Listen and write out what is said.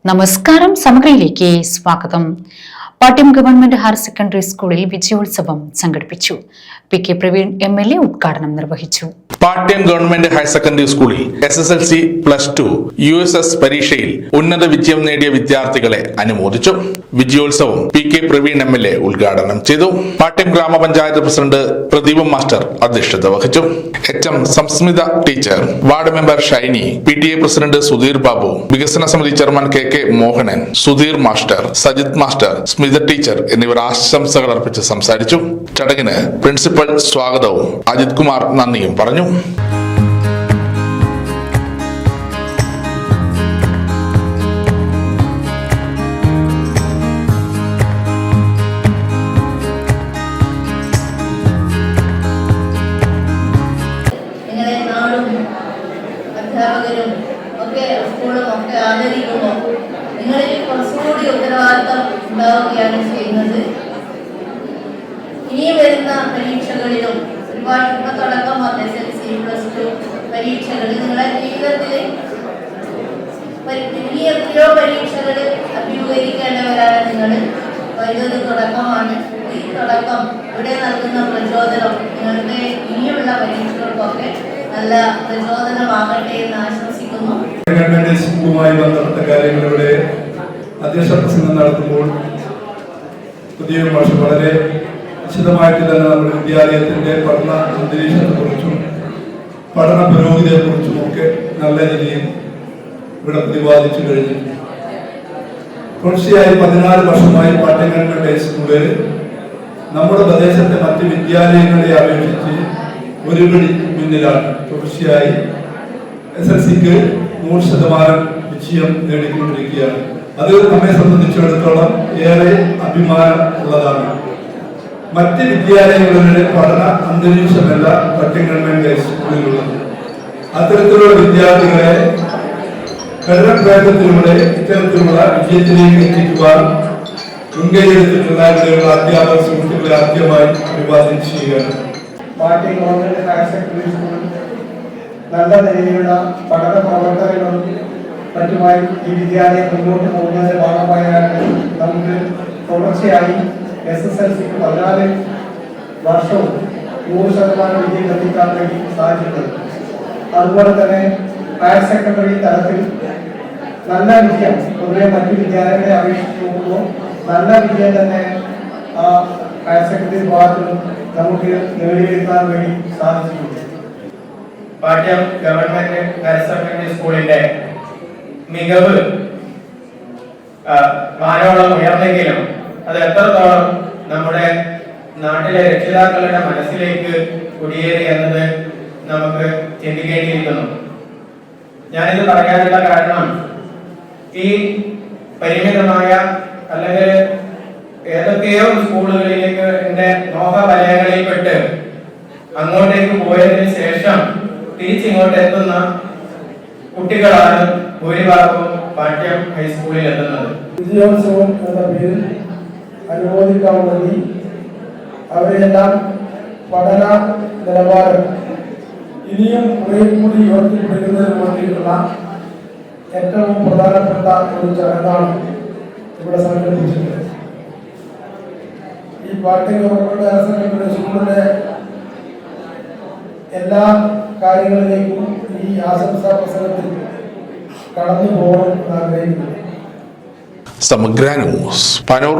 നമസ്കാരം, സമഗ്രയിലേക്ക് സ്വാഗതം. Pattiam government higher secondary സ്കൂളിൽ വിജയോത്സവം സംഘടിപ്പിച്ചു. പി.കെ. പ്രവീൺ എം.എൽ.എ. ഉദ്ഘാടനം നിർവഹിച്ചു. പാട്യം ഗവൺമെന്റ് ഹയർ സെക്കൻഡറി സ്കൂളിൽ SSLC +2 USS പരീക്ഷയിൽ ഉന്നത വിജയം നേടിയ വിദ്യാർത്ഥികളെ അനുമോദിച്ചു. വിജയോത്സവം പി.കെ. പ്രവീൺ എം.എൽ.എ. ഉദ്ഘാടനം ചെയ്തു. പാട്യം ഗ്രാമപഞ്ചായത്ത് പ്രസിഡന്റ് പ്രദീപ് മാസ്റ്റർ അധ്യക്ഷത വഹിച്ചു. HM Samsmitha teacher, ward member Shiny, PTA president Sudheer Babu, വികസന സമിതി chairman K Mohanan, Sudheer master, Sajith master, Smitha teacher എന്നിവർ ആശംസകൾ അർപ്പിച്ച് സംസാരിച്ചു. ചടങ്ങിന് പ്രിൻസിപ്പൽ സ്വാഗതവും അജിത് കുമാർ നന്ദിയും പറഞ്ഞു. അധ്യാപകരും ഒക്കെ സ്കൂളും ഒക്കെ ആദരിക്കുമ്പോൾ നിങ്ങളിൽ കുറച്ചുകൂടി ഉത്തരവാദിത്തം ഉണ്ടാവുകയാണ് ചെയ്യുന്നത്. ഇനി വരുന്ന പരീക്ഷകളിലും ഒരുപാട് ഇപ്പൊ തുടക്കം SSLC +2 പരീക്ഷകൾ നിങ്ങളുടെ ജീവിതത്തിൽ ഇനി എത്രയോ പരീക്ഷകൾ അഭിമുഖീകരിക്കേണ്ടവരാണ് നിങ്ങൾ. ഇതൊരു തുടക്കമാണ്. ഈ തുടക്കം ഇവിടെ നൽകുന്ന പ്രചോദനം നിങ്ങളുടെ ഇനിയുള്ള പരീക്ഷകൾക്കൊക്കെ നല്ല പ്രചോദനമാകട്ടെ എന്ന് ആശംസിക്കുന്നു. സ്കൂളുമായി ബന്ധപ്പെട്ട കാര്യങ്ങളിലൂടെ അധ്യക്ഷ പ്രസംഗം നടത്തുമ്പോൾ പുതിയ ഭാഷ വളരെ വിശദമായിട്ട് തന്നെ നമ്മുടെ വിദ്യാലയത്തിന്റെ പഠന അന്തരീക്ഷത്തെക്കുറിച്ചും പഠന പുരോഗതിയെക്കുറിച്ചും ഒക്കെ നല്ല രീതിയിൽ ഇവിടെ പ്രതിപാദിച്ചു കഴിഞ്ഞു. തുടർച്ചയായി 14 വർഷമായി പാട്യം ഗവൺമെന്റ് ഹൈസ്കൂളിൽ നമ്മുടെ പ്രദേശത്തെ മറ്റ് വിദ്യാലയങ്ങളെ അപേക്ഷിച്ച് ഒരുപടി മുന്നിലാണ്. തുടർച്ചയായി SSLCക്ക് 100% വിജയം നേടിക്കൊണ്ടിരിക്കുകയാണ്. അത് നമ്മെ സംബന്ധിച്ചിടത്തോളം ഏറെ അഭിമാനം ഉള്ളതാണ്. മറ്റ് വിദ്യാലയങ്ങളുടെ പഠന അന്തരീക്ഷമല്ല പാട്യം ഗവൺമെന്റ് ഹൈസ്കൂളിലുള്ളത്. അത്തരത്തിലുള്ള വിദ്യാർത്ഥികളെ പഠനപ്രയത്നത്തിലൂടെ ഇത്തരത്തിലുള്ള വിജയത്തിലേക്ക് എത്തിക്കുവാൻ മുൻകൈയെടുത്തിട്ടുള്ള ഇവിടെയുള്ള അധ്യാപക സുഹൃത്തുക്കളെ ആദ്യമായി അഭിവാദ്യം ചെയ്യുകയാണ്. പാട്യം ഗവൺമെന്റ് ഹയർ സെക്കൻഡറി സ്കൂളിൽ നല്ല നിലയിലുള്ള പഠന പ്രവർത്തനങ്ങളും മറ്റുമായി ഈ വിദ്യാലയം മുന്നോട്ട് പോകുന്നതിന്റെ ഭാഗമായാണ് നമുക്ക് തുടർച്ചയായി SSLCക്ക് 14 വർഷവും 100% വിജയം എത്തിക്കാൻ വേണ്ടി സാധിച്ചിട്ടുണ്ട്. അതുപോലെ തന്നെ ഹയർ സെക്കൻഡറി തലത്തിൽ നല്ല വിജയം പൊതുവെ മറ്റു വിദ്യാലയങ്ങളെ അപേക്ഷിച്ച് നോക്കുമ്പോൾ നല്ല വിജയം തന്നെ ആ ഹയർ സെക്കൻഡറി വിഭാഗത്തിൽ നമുക്ക് നേടിയെടുക്കാൻ വേണ്ടി സാധിച്ചിട്ടുണ്ട്. പാട്യം ഗവൺമെന്റ് ഹയർ സെക്കൻഡറി സ്കൂളിന്റെ മികവ് വാനോളം ഉയർന്നെങ്കിലും അത് എത്രത്തോളം നമ്മുടെ നാട്ടിലെ രക്ഷിതാക്കളുടെ മനസ്സിലേക്ക് കുടിയേറി എന്നത് നമുക്ക് ചിന്തിക്കേണ്ടിയിരിക്കുന്നു. ഞാനിത് പറയാനുള്ള കാരണം ഈ പരിമിതമായ അല്ലെങ്കിൽ ഏതൊക്കെയോ സ്കൂളുകളിലേക്ക് എന്റെ മോഹവലയങ്ങളിൽപ്പെട്ട് അങ്ങോട്ടേക്ക് പോയതിനു ശേഷം തിരിച്ചിങ്ങോട്ട് എത്തുന്ന കുട്ടികളാണ് ഭൂരിഭാഗവും പാട്യം ഹൈസ്കൂളിൽ എത്തുന്നത്. വിജയോത്സവം എന്ന പേരിൽ അനുമോദിക്കാൻ വേണ്ടി അവരെല്ലാം പഠന നിലവാരം ഇനിയും കുറെ കൂടി ഉയർത്തിപ്പിടിക്കുന്നതിന് വേണ്ടിയിട്ടുള്ള ഏറ്റവും പ്രധാനപ്പെട്ട ഒരു ചടങ്ങാണ് ഇവിടെ സംഘടിപ്പിച്ചിട്ടുള്ളത്. ഈ പാട്യം ഗവൺമെന്റ് ഹയർ സെക്കൻഡറി സ്കൂളിന്റെ എല്ലാ കാര്യങ്ങളിലേക്കും ഈ ആശംസാ പ്രസംഗത്തിൽ കടന്നു പോകണം ആഗ്രഹിക്കുന്നു. സമഗ്ര ന്യൂസ്, പനൂർ.